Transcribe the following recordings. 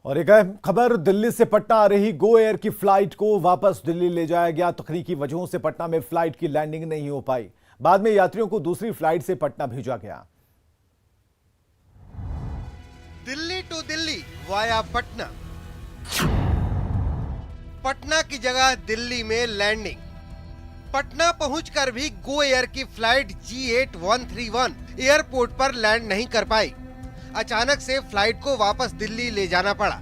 और एक अहम खबर, दिल्ली से पटना आ रही गो एयर की फ्लाइट को वापस दिल्ली ले जाया गया। तकनीकी वजहों से पटना में फ्लाइट की लैंडिंग नहीं हो पाई। बाद में यात्रियों को दूसरी फ्लाइट से पटना भेजा गया। दिल्ली टू दिल्ली वाया पटना, पटना की जगह दिल्ली में लैंडिंग। पटना पहुंचकर भी गो एयर की फ्लाइट G8131 एयरपोर्ट पर लैंड नहीं कर पाई। अचानक से फ्लाइट को वापस दिल्ली ले जाना पड़ा।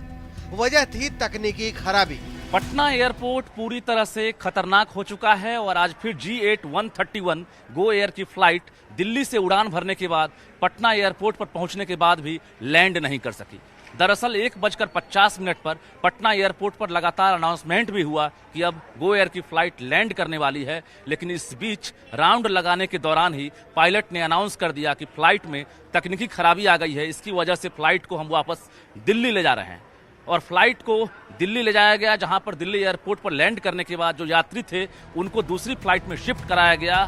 वजह थी तकनीकी खराबी। पटना एयरपोर्ट पूरी तरह से खतरनाक हो चुका है और आज फिर G8131 गो एयर की फ्लाइट दिल्ली से उड़ान भरने के बाद पटना एयरपोर्ट पर पहुंचने के बाद भी लैंड नहीं कर सकी। दरअसल 1:50 पर पटना एयरपोर्ट पर लगातार अनाउंसमेंट भी हुआ कि अब गो एयर की फ्लाइट लैंड करने वाली है, लेकिन इस बीच राउंड लगाने के दौरान ही पायलट ने अनाउंस कर दिया कि फ्लाइट में तकनीकी खराबी आ गई है। इसकी वजह से फ्लाइट को हम वापस दिल्ली ले जा रहे हैं और फ्लाइट को दिल्ली ले जाया गया, जहां पर दिल्ली एयरपोर्ट पर लैंड करने के बाद जो यात्री थे उनको दूसरी फ्लाइट में शिफ्ट कराया गया।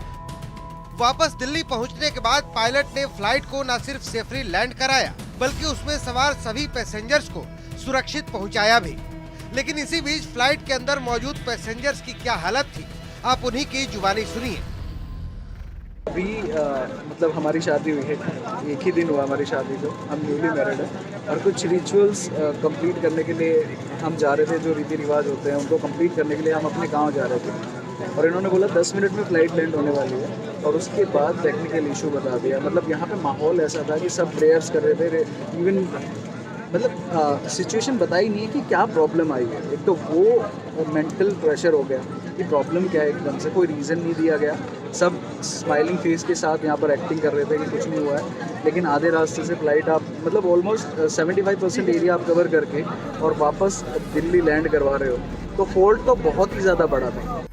वापस दिल्ली पहुंचने के बाद पायलट ने फ्लाइट को न सिर्फ सेफली लैंड कराया बल्कि उसमें सवार सभी पैसेंजर्स को सुरक्षित पहुंचाया भी। लेकिन इसी बीच फ्लाइट के अंदर मौजूद पैसेंजर्स की क्या हालत थी, आप उन्हीं की जुबानी सुनिए। अभी मतलब हमारी शादी हुई है, एक ही दिन हुआ हमारी शादी को, हम न्यूली मैरिड है और कुछ रिचुअल्स कंप्लीट करने के लिए हम जा रहे थे। जो रीति रिवाज होते हैं उनको कंप्लीट करने के लिए हम अपने गांव जा रहे थे और इन्होंने बोला 10 मिनट में फ्लाइट लैंड होने वाली है और उसके बाद टेक्निकल इशू बता दिया। मतलब यहाँ पे माहौल ऐसा था कि सब प्रेयर्स कर रहे थे, इवन मतलब सिचुएशन बताई नहीं है कि क्या प्रॉब्लम आई है। एक तो वो मेंटल प्रेशर हो गया कि प्रॉब्लम क्या है, एकदम से कोई रीज़न नहीं दिया गया। सब स्माइलिंग फेस के साथ यहाँ पर एक्टिंग कर रहे थे कि कुछ नहीं हुआ है, लेकिन आधे रास्ते से फ्लाइट आप मतलब ऑलमोस्ट 75% एरिया आप कवर करके और वापस दिल्ली लैंड करवा रहे हो, तो फॉल्ट तो बहुत ही ज़्यादा बड़ा था।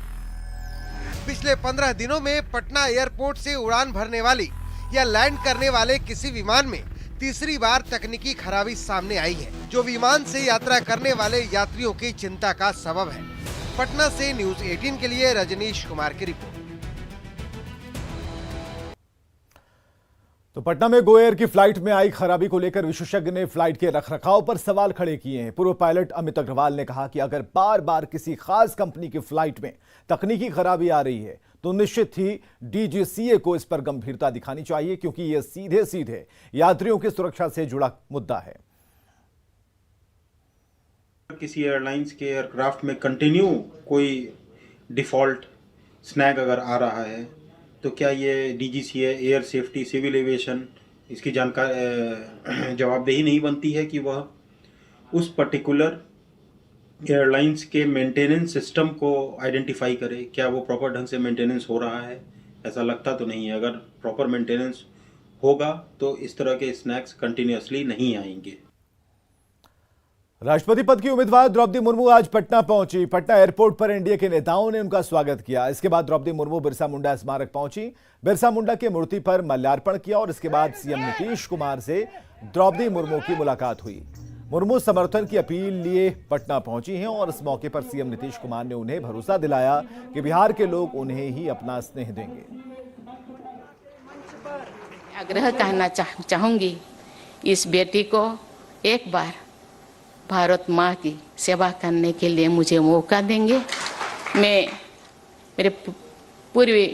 पिछले 15 दिनों में पटना एयरपोर्ट से उड़ान भरने वाली या लैंड करने वाले किसी विमान में तीसरी बार तकनीकी खराबी सामने आई है, जो विमान से यात्रा करने वाले यात्रियों की चिंता का सबब है। पटना से न्यूज़ 18 के लिए रजनीश कुमार की रिपोर्ट। तो पटना में गो एयर की फ्लाइट में आई खराबी को लेकर विशेषज्ञ ने फ्लाइट के रखरखाव पर सवाल खड़े किए हैं। पूर्व पायलट अमित अग्रवाल ने कहा कि अगर बार बार किसी खास कंपनी की फ्लाइट में तकनीकी खराबी आ रही है तो निश्चित ही DGCA को इस पर गंभीरता दिखानी चाहिए, क्योंकि यह सीधे सीधे यात्रियों की सुरक्षा से जुड़ा मुद्दा है। किसी एयरलाइंस के एयरक्राफ्ट में कंटिन्यू कोई डिफॉल्ट स्नैग अगर आ रहा है तो क्या ये DGCA air safety civil aviation इसकी जानकारी जवाबदेही नहीं बनती है कि वह उस पर्टिकुलर एयरलाइंस के मेंटेनेंस सिस्टम को आइडेंटिफाई करे, क्या वो प्रॉपर ढंग से मेंटेनेंस हो रहा है। ऐसा लगता तो नहीं है। अगर प्रॉपर मेंटेनेंस होगा तो इस तरह के स्नैक्स कंटिन्यूअसली नहीं आएंगे। राष्ट्रपति पद की उम्मीदवार द्रौपदी मुर्मू आज पटना पहुंची। पटना एयरपोर्ट पर एनडीए के नेताओं ने उनका स्वागत किया। इसके बाद द्रौपदी मुर्मू बिरसा मुंडा स्मारक पहुंची, बिरसा मुंडा की मूर्ति पर माल्यार्पण किया और इसके बाद सीएम नीतीश कुमार से द्रौपदी मुर्मू की मुलाकात हुई। मुर्मू समर्थन की अपील लिए पटना पहुंची हैं और इस मौके पर सीएम नीतीश कुमार ने उन्हें भरोसा दिलाया कि बिहार के लोग उन्हें ही अपना स्नेह देंगे। आग्रह कहना चाहूंगी, इस बेटी को एक बार भारत माँ की सेवा करने के लिए मुझे मौका देंगे। मैं मेरे पूर्वी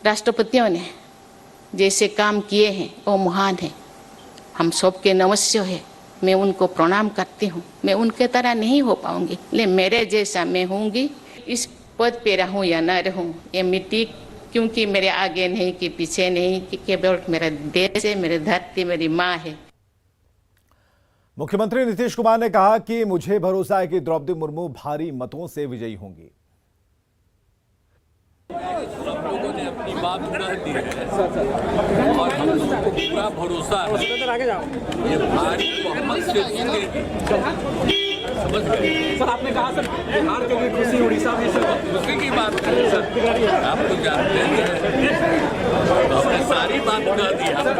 राष्ट्रपतियों ने जैसे काम किए हैं वो महान है, हम सबके नमस्य है। मैं उनको प्रणाम करती हूँ। मैं उनके तरह नहीं हो पाऊंगी, लेकिन मेरे जैसा मैं होंगी। इस पद पे रहूँ या न रहूँ, ये मिट्टी क्योंकि मेरे आगे नहीं कि पीछे नहीं, कि केवल मेरा देश है, मेरी धरती मेरी माँ है। मुख्यमंत्री नीतीश कुमार ने कहा कि मुझे भरोसा है कि द्रौपदी मुर्मू भारी मतों से विजयी होंगी। सब लोगों ने अपनी बात कह दी है और हम लोगों को पूरा भरोसा है ये भारी बहुमत से जीतेगी। समझ गए सर? आपने कहा सर बिहार के लिए खुशी, उड़ीसा में खुशी की बात करें सर, आप तो जानते हैं हमने सारी बात कह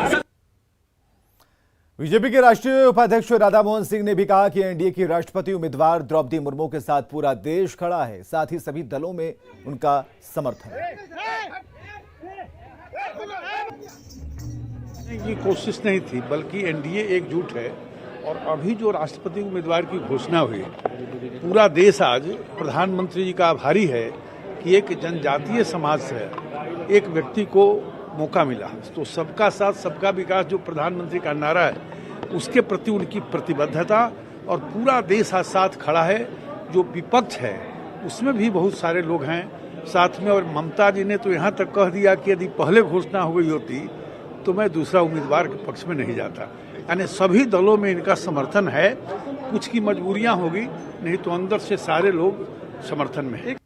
दी। बीजेपी के राष्ट्रीय उपाध्यक्ष राधा मोहन सिंह ने भी कहा कि एनडीए की राष्ट्रपति उम्मीदवार द्रौपदी मुर्मू के साथ पूरा देश खड़ा है, साथ ही सभी दलों में उनका समर्थन है। ये कोशिश नहीं थी, बल्कि एनडीए एकजुट है और अभी जो राष्ट्रपति उम्मीदवार की घोषणा हुई, पूरा देश आज प्रधानमंत्री जी का आभारी है कि एक जनजातीय समाज से एक व्यक्ति को मौका मिला। तो सबका साथ सबका विकास जो प्रधानमंत्री का नारा है, उसके प्रति उनकी प्रतिबद्धता और पूरा देश आज साथ खड़ा है। जो विपक्ष है उसमें भी बहुत सारे लोग हैं साथ में, और ममता जी ने तो यहाँ तक कह दिया कि यदि पहले घोषणा हो गई होती तो मैं दूसरा उम्मीदवार के पक्ष में नहीं जाता। यानी सभी दलों में इनका समर्थन है। कुछ की मजबूरियां होगी, नहीं तो अंदर से सारे लोग समर्थन में है।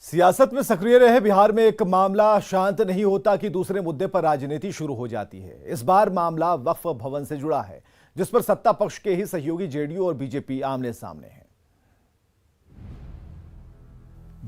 सियासत में सक्रिय रहे बिहार में एक मामला शांत नहीं होता कि दूसरे मुद्दे पर राजनीति शुरू हो जाती है। इस बार मामला वक्फ भवन से जुड़ा है, जिस पर सत्ता पक्ष के ही सहयोगी जेडीयू और बीजेपी आमने सामने हैं।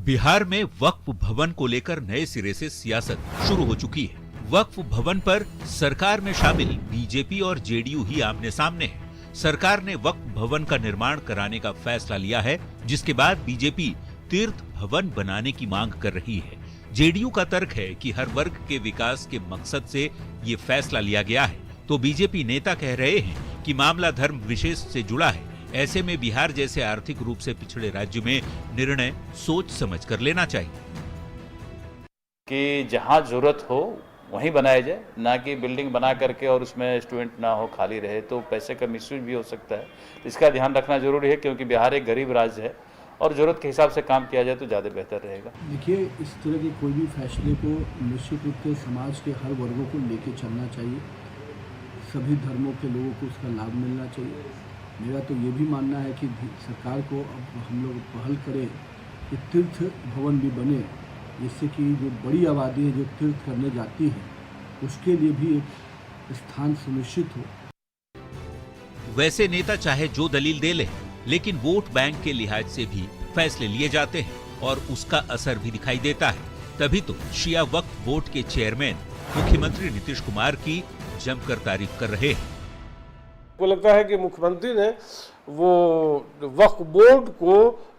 बिहार में वक्फ भवन को लेकर नए सिरे से सियासत शुरू हो चुकी है। वक्फ भवन पर सरकार में शामिल बीजेपी और जेडीयू ही आमने सामने है। सरकार ने वक्फ भवन का निर्माण कराने का फैसला लिया है, जिसके बाद बीजेपी तीर्थ भवन बनाने की मांग कर रही है। जेडीयू का तर्क है कि हर वर्ग के विकास के मकसद से ये फैसला लिया गया है, तो बीजेपी नेता कह रहे हैं कि मामला धर्म विशेष से जुड़ा है। ऐसे में बिहार जैसे आर्थिक रूप से पिछड़े राज्य में निर्णय सोच समझ कर लेना चाहिए कि जहां जरूरत हो वहीं बनाया जाए, ना कि बिल्डिंग बना करके और उसमें स्टूडेंट ना हो, खाली रहे तो पैसे का मिसयूज भी हो सकता है। इसका ध्यान रखना जरूरी है, क्योंकि बिहार एक गरीब राज्य है और जरूरत के हिसाब से काम किया जाए तो ज़्यादा बेहतर रहेगा। देखिए, इस तरह के कोई भी फैसले को निश्चित रूप से समाज के हर वर्गों को लेके चलना चाहिए। सभी धर्मों के लोगों को उसका लाभ मिलना चाहिए। मेरा तो ये भी मानना है कि सरकार को अब हम लोग पहल करें कि तीर्थ भवन भी बने, जिससे कि जो बड़ी आबादी है जो तीर्थ करने जाती है उसके लिए भी एक स्थान सुनिश्चित हो। वैसे नेता चाहे जो दलील दे ले, लेकिन वोट बैंक के लिहाज से भी फैसले लिए जाते हैं और उसका असर भी दिखाई देता है। तभी तो शिया वक्फ बोर्ड के चेयरमैन मुख्यमंत्री नीतीश कुमार की जमकर तारीफ कर रहे हैं। मुझे लगता है कि मुख्यमंत्री ने वो वक्फ बोर्ड को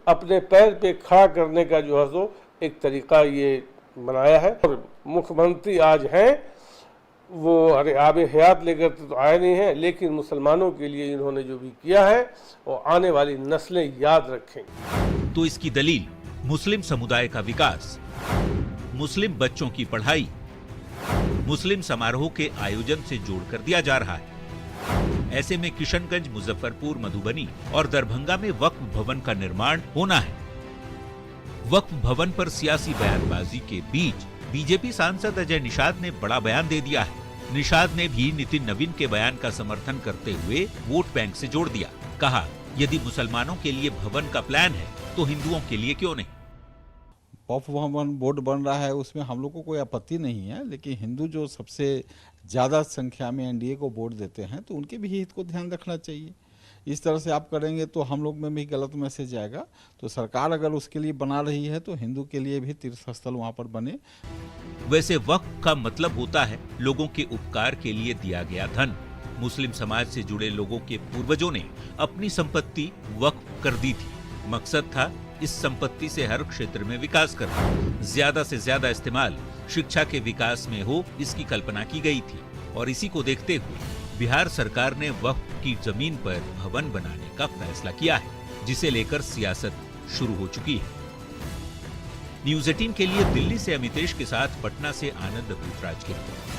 अपने पैर पे खड़ा करने का जो है सो एक तरीका ये बनाया है। और मुख्यमंत्री आज हैं, वो अरे आबे हयात लेकर तो आए नहीं हैं, लेकिन मुसलमानों के लिए इन्होंने जो भी किया है वो आने वाली नस्लें याद रखेंगी। तो इसकी दलील मुस्लिम समुदाय का विकास, मुस्लिम बच्चों की पढ़ाई, मुस्लिम समारोह के आयोजन से जोड़कर दिया जा रहा है। ऐसे में किशनगंज, मुजफ्फरपुर, मधुबनी और दरभंगा में वक्फ भवन का निर्माण होना है। वक्फ भवन पर सियासी बयानबाजी के बीच बीजेपी सांसद अजय निषाद ने बड़ा बयान दे दिया है। निषाद ने भी नितिन नवीन के बयान का समर्थन करते हुए वोट बैंक से जोड़ दिया। कहा, यदि मुसलमानों के लिए भवन का प्लान है तो हिंदुओं के लिए क्यों नहीं। वक्फ भवन बोर्ड बन रहा है, उसमें हम लोग को कोई आपत्ति नहीं है, लेकिन हिंदू जो सबसे ज़्यादा संख्या में एनडीए को वोट देते हैं तो उनके भी हित को ध्यान रखना चाहिए। इस तरह से आप करेंगे तो हम लोग में भी गलत मैसेज आएगा। तो सरकार अगर उसके लिए बना रही है तो हिंदू के लिए भी तीर्थ स्थल वहाँ पर बने। वैसे वक्फ का मतलब होता है लोगों के उपकार के लिए दिया गया धन। मुस्लिम समाज से जुड़े लोगों के पूर्वजों ने अपनी संपत्ति वक्फ कर दी थी। मकसद था इस संपत्ति से हर क्षेत्र में विकास करना, ज्यादा से ज्यादा इस्तेमाल शिक्षा के विकास में हो, इसकी कल्पना की गई थी। और इसी को देखते हुए बिहार सरकार ने वक्फ की जमीन पर भवन बनाने का फैसला किया है, जिसे लेकर सियासत शुरू हो चुकी है। न्यूज़ 18 के लिए दिल्ली से अमितेश के साथ पटना से आनंद भूतराज की रिपोर्ट।